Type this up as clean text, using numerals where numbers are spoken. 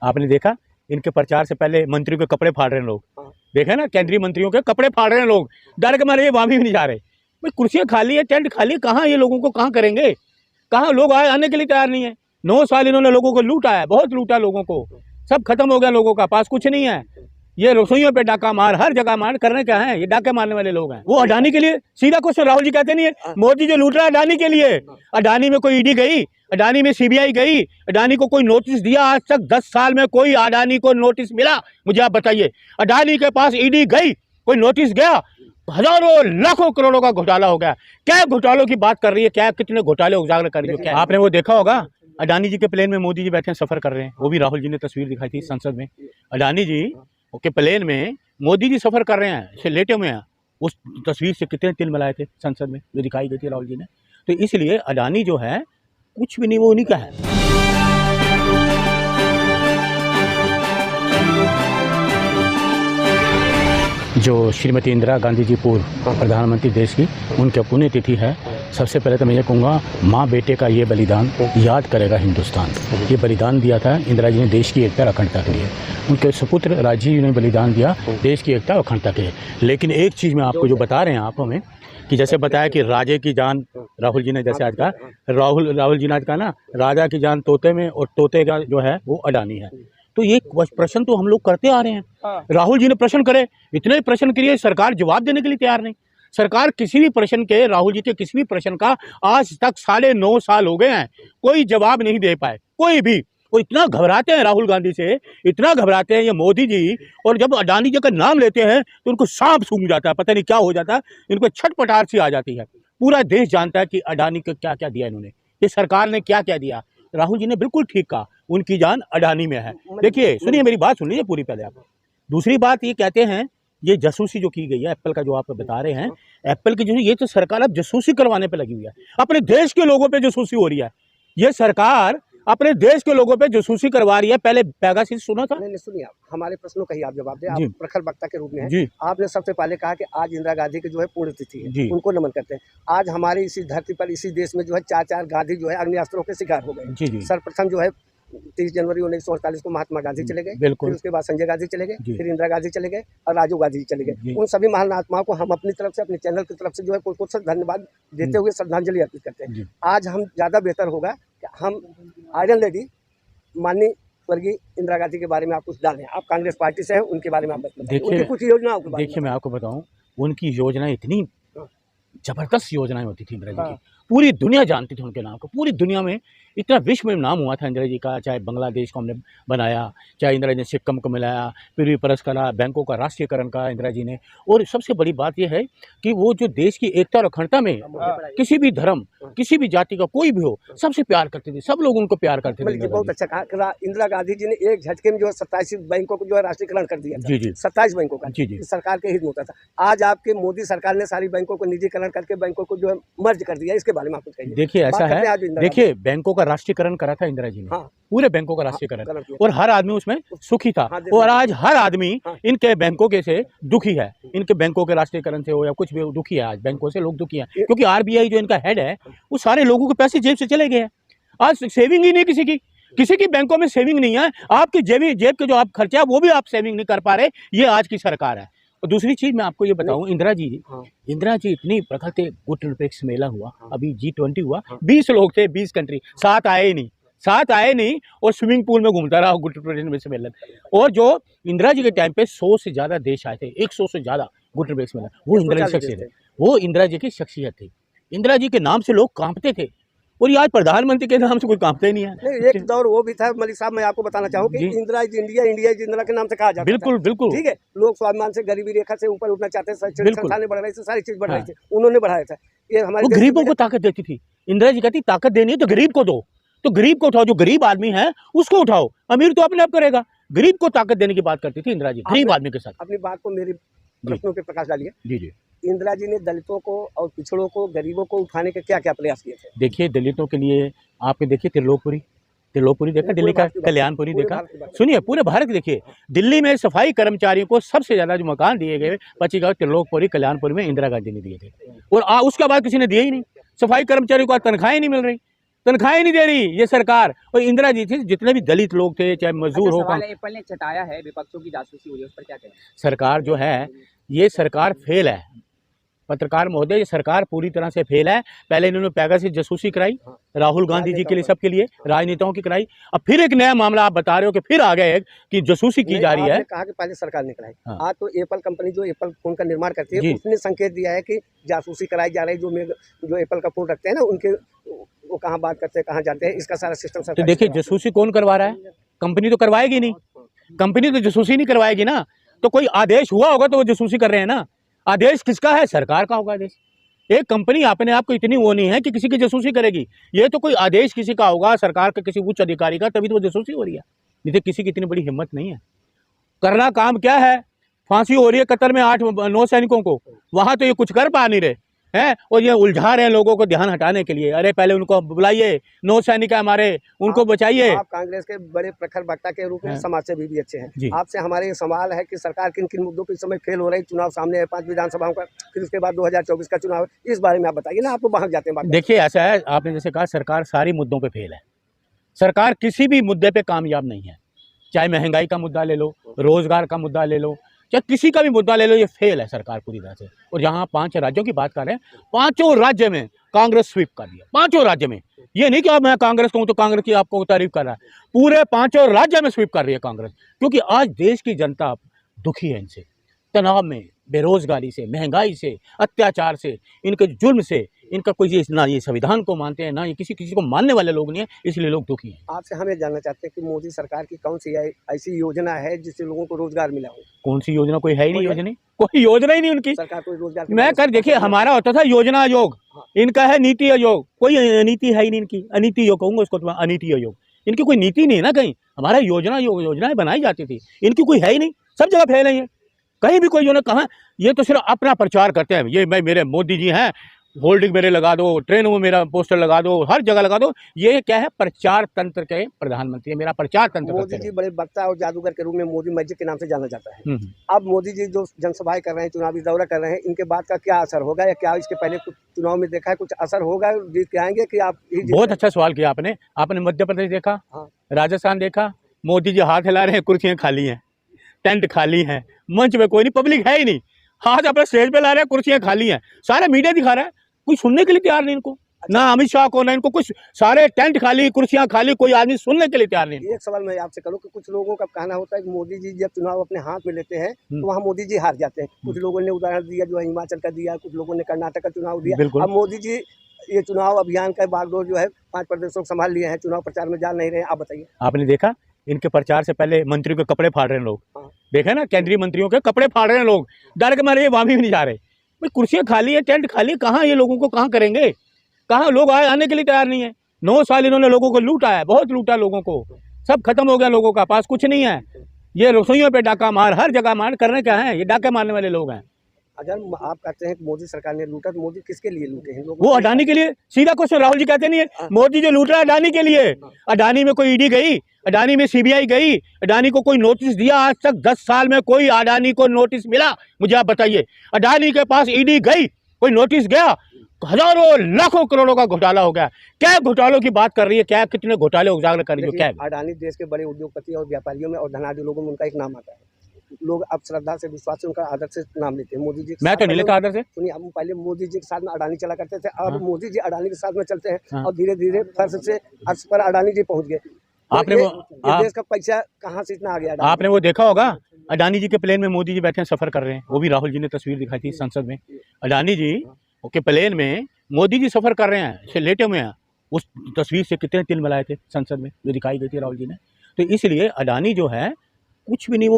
आपने देखा इनके प्रचार से पहले मंत्रियों के कपड़े फाड़ रहे हैं लोग, देखे ना, केंद्रीय मंत्रियों के कपड़े फाड़ रहे हैं लोग, डर के मारे वहां भी नहीं जा रहे। भाई कुर्सियां खाली है, टेंट खाली है, कहाँ ये लोगों को कहाँ करेंगे, कहाँ लोग आने के लिए तैयार नहीं है। 9 साल इन्होंने लोगों को लूटा है, बहुत लूटा लोगों को, सब खत्म हो गया, लोगों का पास कुछ नहीं है। ये रसोइयों पे डाका मार, हर जगह मार, करने क्या है, ये डाके मारने वाले लोग हैं। वो अडानी के लिए सीधा क्वेश्चन राहुल जी कहते नहीं है, मोदी जो लूट रहा है अडानी के लिए। अडानी में कोई ईडी गई, अडानी में सीबीआई गई, अडानी को कोई नोटिस दिया? आज तक 10 साल में कोई अडानी को नोटिस मिला? मुझे आप बताइए। अडानी के पास ईडी गई, कोई नोटिस गया? हजारों लाखों करोड़ों का घोटाला हो गया। क्या घोटालों की बात कर रही है, क्या कितने घोटाले उजागर कर रही है? क्या आपने वो देखा होगा, अडानी जी के प्लेन में मोदी जी बैठे हैं, सफर कर रहे हैं, वो भी राहुल जी ने तस्वीर दिखाई थी संसद में। अडानी जी के प्लेन में मोदी जी सफर कर रहे हैं, इसे लेटे हुए हैं। उस तस्वीर से कितने तिल मिलाए थे संसद में, जो दिखाई गई थी राहुल जी ने। तो इसलिए अडानी जो है कुछ भी नहीं, वो उन्हीं का है। जो श्रीमती इंदिरा गांधी जी पूर्व प्रधानमंत्री देश की, उनकी पुण्यतिथि है। सबसे पहले तो मैं ये कहूँगा, माँ बेटे का ये बलिदान याद करेगा हिंदुस्तान। ये बलिदान दिया था इंदिरा जी ने देश की एकता अखंडता के लिए, उनके सुपुत्र राजीव जी ने बलिदान दिया देश की एकता अखंडता के लिए। लेकिन एक चीज़ मैं आपको जो बता रहे हैं आप हमें, कि जैसे बताया कि राजे की जान, राहुल जी ने जैसे आज कहा, राहुल जी ने आज कहा ना, राजा की जान तोते में और तोते का जो है वो अडानी है। तो ये प्रश्न तो हम लोग करते आ रहे हैं। राहुल जी ने प्रश्न करे, इतने प्रश्न किए, सरकार जवाब देने के लिए तैयार नहीं। सरकार किसी भी प्रश्न के, राहुल जी के किसी भी प्रश्न का आज तक 9.5 साल हो गए हैं, कोई जवाब नहीं दे पाए, कोई भी। वो इतना घबराते हैं राहुल गांधी से, इतना घबराते हैं ये मोदी जी, और जब अडानी जी का नाम लेते हैं तो उनको सांप सूंघ जाता है, पता नहीं क्या हो जाता है, इनको छटपटाहट सी आ जाती है। पूरा देश जानता है कि अडानी को क्या क्या दिया इन्होंने, ये सरकार ने क्या क्या दिया। राहुल जी ने बिल्कुल ठीक कहा, उनकी जान अडानी में है। देखिए, सुनिए मेरी बात, सुन लीजिए पूरी पहले आप। दूसरी बात ये कहते हैं, ये जासूसी जो की गई है एप्पल का, जो आप बता रहे हैं एप्पल की, जो ये तो सरकार अब जासूसी करवाने पे लगी हुई है, अपने देश के लोगों पे जासूसी हो रही है। ये सरकार अपने देश के लोगों पे जासूसी करवा रही है। पहले पेगासस सुना था? नहीं सुनिए, हमारे प्रश्नों का ही आप जवाब दें। आप प्रखर वक्ता के रूप में हैं। आपने सबसे पहले कहा कि आज इंदिरा गांधी की जो है पुण्यतिथि है, उनको नमन करते हैं। आज हमारी इसी धरती पर, इसी देश में जो है 4 गांधी जो है अग्निअस्त्रों के शिकार हो गए। सर्वप्रथम जो है 30 जनवरी 1948 को महात्मा गांधी चले गए, फिर उसके बाद संजय गांधी चले गए, फिर इंदिरा गांधी चले गए और राजीव गांधी चले गए। उन सभी महान आत्माओं को हम अपनी तरफ से, अपने चैनल की तरफ से जो है कुछ धन्यवाद देते हुए श्रद्धांजलि अर्पित करते हैं। आज हम ज़्यादा बेहतर होगा कि हम आयरन लेडी माननीय स्वर्गीय इंदिरा गांधी के बारे में आप कुछ डालें। आप कांग्रेस पार्टी से हैं, उनके बारे में आप बताइए, उनकी कुछ योजनाओं के बारे में। देखिए, मैं आपको बताऊं, उनकी योजना इतनी जबरदस्त योजनाएं होती थी इंदिरा जी की, पूरी दुनिया जानती थी उनके नाम को। पूरी दुनिया में इतना विश्व में नाम हुआ था इंदिरा जी का। चाहे बांग्लादेश को हमने बनाया, चाहे इंदिरा जी ने सिक्किम को मिलाया, पृथ्वी परस करा, बैंकों का राष्ट्रीयकरण करा इंदिरा जी ने। और सबसे बड़ी बात यह है कि वो जो देश की एकता और अखंडता में किसी भी धर्म, किसी भी जाति का कोई भी हो, सबसे प्यार करते थे, सब लोग उनको प्यार करते थे। बहुत अच्छा कहा, इंदिरा गांधी जी ने एक झटके में जो है 27 बैंकों को जो है राष्ट्रीयकरण कर दिया। जी 27 बैंकों का सरकार के हित में होता था। आज आपके मोदी सरकार ने सारी बैंकों को निजीकरण करके बैंकों को जो है मर्ज कर दिया। इसके बारे में आप कुछ कहिए। देखिए, ऐसा है, देखिए, बैंकों का राष्ट्रीयकरण करा था इंदिरा जी ने, पूरे बैंकों का राष्ट्रीयकरण, और हर आदमी उसमें सुखी था। और आज हर आदमी इनके बैंकों के से दुखी है, इनके बैंकों के राष्ट्रीयकरण से हो या कुछ भी दुखी है। आज बैंकों से लोग दुखी हैं, क्योंकि आरबीआई जो इनका हेड है, वो सारे लोगों के पैसे जेब से चले गए हैं। आज सेविंग ही नहीं किसी की बैंकों में सेविंग नहीं है। आपकी जेब के जो आप खर्चा है वो भी आप सेविंग नहीं कर पा रहे। ये आज की सरकार है। और दूसरी चीज मैं आपको ये बताऊं, इंदिरा जी इतनी प्रखर थे। गुट निरपेक्ष मेला हुआ, अभी G20 हुआ, 20 लोग थे, 20 कंट्री, 7 आए नहीं, और स्विमिंग पूल में घूमता रहा गुट निरपेक्ष मेला। और जो इंदिरा जी के टाइम पे 100 से ज्यादा देश आए थे, 100 से ज्यादा गुट निरपेक्ष मेला, वो इंदिरा जी शख्सियत है, वो इंदिरा जी की शख्सियत थी। इंदिरा जी के नाम से लोग कांपते थे, और ये आज प्रधानमंत्री के नाम से कोई कांपते नहीं है। नहीं, एक दौर वो भी था मलिक साहब, मैं आपको बताना चाहूँ कि इंदिरा जी इंडिया इंदिरा के नाम से कहा जाता बिल्कुल बिल्कुल, ठीक है। लोग स्वाभिमान से गरीबी रेखा से ऊपर उठना चाहते थे, संस्थानें बढ़ रही थी, सारी चीज बढ़ रही थी, उन्होंने बढ़ाया था। ये हमारे गरीबों को ताकत देती थी इंदिरा जी। कहती ताकत देनी है तो गरीब को दो, तो गरीब को उठाओ, जो गरीब आदमी है उसको उठाओ, अमीर तो अपने आप करेगा। गरीब को ताकत देने की बात करती थी इंदिरा जी, गरीब आदमी के साथ। अपनी बात को मेरे प्रश्नों पे प्रकाश डालिए। जी। इंदिरा जी ने दलितों को और पिछड़ों को, गरीबों को उठाने के क्या क्या प्रयास किए थे? देखिए, दलितों के लिए आपने देखिए त्रिलोकपुरी देखा, दिल्ली का कल्याणपुरी देखा, सुनिए पूरे भारत देखिए, दिल्ली में सफाई कर्मचारियों को सबसे ज्यादा जो मकान दिए गए 25 गाँव त्रिलोकपुरी कल्याणपुरी में इंदिरा गांधी ने दिए थे। और उसके बाद किसी ने दिए ही नहीं। सफाई कर्मचारियों को तनख्वाहें नहीं मिल रही। तनख्वाहें नहीं दे रही ये सरकार। और इंदिरा जी थी, जितने भी दलित लोग थे, चाहे मजदूर हो, सवाल है, एप्पल ने चटाया है विपक्षों की जासूसी हुई है, उस पर क्या कहें? सरकार जो है ये सरकार फेल है। पत्रकार महोदय, ये सरकार पूरी तरह से फेल है। पहले इन्होंने पेगासस जासूसी कराई राहुल गांधी जी के लिए, सबके लिए, राजनेताओं की कराई। अब फिर एक नया मामला आप बता रहे हो कि फिर आ गए कि जासूसी की जा रही है। कहा कि पहले सरकार ने कराई। हाँ। आज तो एप्पल कंपनी जो एप्पल फोन का निर्माण करती है उसने संकेत दिया है कि जासूसी कराई जा रही। जो एप्पल का फोन रखते हैं ना, उनके वो कहाँ बात करते हैं, कहाँ जाते हैं, इसका सारा सिस्टम। तो देखिए जासूसी कौन करवा रहा है? कंपनी तो करवाएगी नहीं, कंपनी तो जासूसी नहीं करवाएगी ना। तो कोई आदेश हुआ होगा तो वो जासूसी कर रहे हैं ना। आदेश किसका है? सरकार का होगा आदेश। एक कंपनी अपने आप को इतनी वो नहीं है कि किसी की जासूसी करेगी। ये तो कोई आदेश किसी का होगा, सरकार के किसी उच्च अधिकारी का, तभी तो वो जासूसी हो रही है। नहीं तो किसी की इतनी बड़ी हिम्मत नहीं है। करना काम क्या है? फांसी हो रही है कतर में 8-9 सैनिकों को, वहां तो ये कुछ कर पा नहीं रहे हैं और ये उलझा रहे हैं लोगों को ध्यान हटाने के लिए। अरे पहले उनको बुलाइए, 9 सैनिक है हमारे, उनको बचाइए। आप कांग्रेस के बड़े प्रखर वक्ता के रूप में समाज से भी अच्छे हैं। आपसे हमारे ये सवाल है कि सरकार किन किन मुद्दों पर इस समय फेल हो रही है। चुनाव सामने है, 5 विधानसभाओं का, फिर उसके बाद 2024 का चुनाव, इस बारे में आप बताइए ना। आप तो बाहर जाते हैं। देखिए ऐसा है, आपने जैसे कहा सरकार सारी मुद्दों पे फेल है। सरकार किसी भी मुद्दे पे कामयाब नहीं है। चाहे महंगाई का मुद्दा ले लो, रोजगार का मुद्दा ले लो, चाहे किसी का भी मुद्दा ले लो, ये फेल है सरकार पूरी तरह से। और यहाँ 5 राज्यों की बात कर रहे हैं, 5 राज्य में कांग्रेस स्वीप कर दिया। 5 राज्य में, ये नहीं कि अब मैं कांग्रेस कहूँ तो कांग्रेस की आपको तारीफ कर रहा है, पूरे 5 राज्य में स्वीप कर रही है कांग्रेस। क्योंकि आज देश की जनता दुखी है इनसे, तनाव में, बेरोजगारी से, महंगाई से, अत्याचार से, इनके जुल्म से। इनका कोई ना ये संविधान को मानते हैं, ना ये किसी को मानने वाले लोग नहीं है, इसलिए लोग दुखी हैं। आपसे हम ये जानना चाहते हैं कि मोदी सरकार की कौन सी ऐसी योजना है जिससे लोगों को रोजगार मिला हो? कौन सी योजना? कोई है ही नहीं योजना, कोई योजना ही नहीं उनकी। सरकार कोई रोजगार मैं कर देखिए, हमारा होता था योजना आयोग, इनका है नीति आयोग। कोई नीति है ही नहीं इनकी, अनीति आयोग कहूँगा उसको, तो अनीति आयोग। इनकी कोई नीति नहीं है ना कहीं। हमारा योजना आयोग, योजनाएं बनाई जाती थी, इनकी कोई है ही नहीं। सब जगह फैल है, कहीं भी कोई योजना कहाँ। ये तो सिर्फ अपना प्रचार करते हैं। ये मैं, मेरे मोदी जी हैं, होल्डिंग मेरे लगा दो, ट्रेनों में मेरा पोस्टर लगा दो, हर जगह लगा दो। ये क्या है? प्रचार तंत्र के प्रधानमंत्री है, मेरा प्रचार तंत्र। मोदी जी बड़े वक्ता और जादूगर के रूप में मोदी मैजिक के नाम से जाना जाता है। अब मोदी जी जो जनसभाएं कर रहे हैं, चुनावी दौरा कर रहे हैं, इनके बाद का क्या असर होगा, या क्या इसके पहले कुछ चुनाव में देखा है कुछ असर होगा, जीत के आएंगे कि आप? बहुत अच्छा सवाल किया आपने। आपने मध्य प्रदेश देखा, राजस्थान देखा, मोदी जी हाथ हिला रहे हैं, कुर्सियां खाली हैं, टेंट खाली हैं, मंच में कोई नहीं, पब्लिक है ही नहीं। हाथ अपने स्टेज पे ला रहे हैं, कुर्सियां खाली हैं, सारे मीडिया दिखा रहा है, कोई सुनने के लिए तैयार नहीं इनको। ना अमित शाह को, ना इनको कुछ, सारे टेंट खाली, कुर्सियां खाली, कोई आदमी सुनने के लिए तैयार नहीं। एक सवाल मैं आपसे करूं कि कुछ लोगों का कहना होता है कि मोदी जी जब चुनाव अपने हाथ में लेते हैं तो वहाँ मोदी जी हार जाते हैं। कुछ लोगों ने उदाहरण दिया जो है हिमाचल का दिया, कुछ लोगों ने कर्नाटक का चुनाव दिया। अब मोदी जी ये चुनाव अभियान का बागडोर जो है 5 प्रदेशों को संभाल लिए हैं, चुनाव प्रचार में जा नहीं रहे हैं। आप बताइए। आपने देखा इनके प्रचार से पहले मंत्रियों के कपड़े फाड़ रहे हैं लोग। देखा ना, केंद्रीय मंत्रियों के कपड़े फाड़ रहे हैं लोग, डर के मारे वहां भी नहीं जा रहे। भाई कुर्सियां खाली है, टेंट खाली, कहाँ ये लोगों को कहाँ करेंगे? कहाँ लोग आने के लिए तैयार नहीं है। 9 साल इन्होंने लोगों को लूटा है, बहुत लूटा लोगों को, सब खत्म हो गया, लोगों का पास कुछ नहीं है। ये रसोइयों पे डाका मार, हर जगह मार, करने क्या है? ये डाके मारने वाले लोग हैं। अगर आप कहते हैं कि मोदी सरकार ने लूटा, तो मोदी किसके लिए लूटे हैं? वो अडानी के लिए। सीधा क्वेश्चन, राहुल जी कहते नहीं है मोदी जो लूट रहा है अडानी के लिए। अडानी में कोई ईडी गई, अडानी में सीबीआई गई, अडानी को कोई नोटिस दिया? आज तक 10 साल में कोई अडानी को नोटिस मिला? मुझे आप बताइए। अडानी के पास ईडी गई, कोई नोटिस गया? हजारों लाखों करोड़ों का घोटाला हो गया। क्या घोटालों की बात कर रही है? क्या कितने घोटाले उजागर कर रही है? क्या अडानी देश के बड़े उद्योगपति और व्यापारियों में और धनाढ्य लोगों में उनका एक नाम आता है। लोग अब श्रद्धा से, विश्वास से, उनका आदर से नाम लेते हैं। मोदी जी मैं तो नहीं लेता आदर से। सुनिए, हम पहले मोदी जी के साथ में अडानी चला करते थे, अब मोदी जी अडानी के साथ में चलते हैं और धीरे धीरे फर्श से अर्श पर अडानी जी पहुंच गए। आपने देश का पैसा कहाँ से इतना आ गया? आपने वो देखा होगा, अडानी जी के प्लेन में मोदी जी बैठे हैं, सफर कर रहे हैं। वो भी राहुल जी ने तस्वीर दिखाई थी संसद में। अडानी जी के प्लेन में मोदी जी सफर कर रहे हैं, लेटे हुए हैं। उस तस्वीर से कितने तिल मिलाए थे संसद में, जो दिखाई गई थी राहुल जी ने। तो इसलिए अडानी जो है कुछ भी नहीं, वो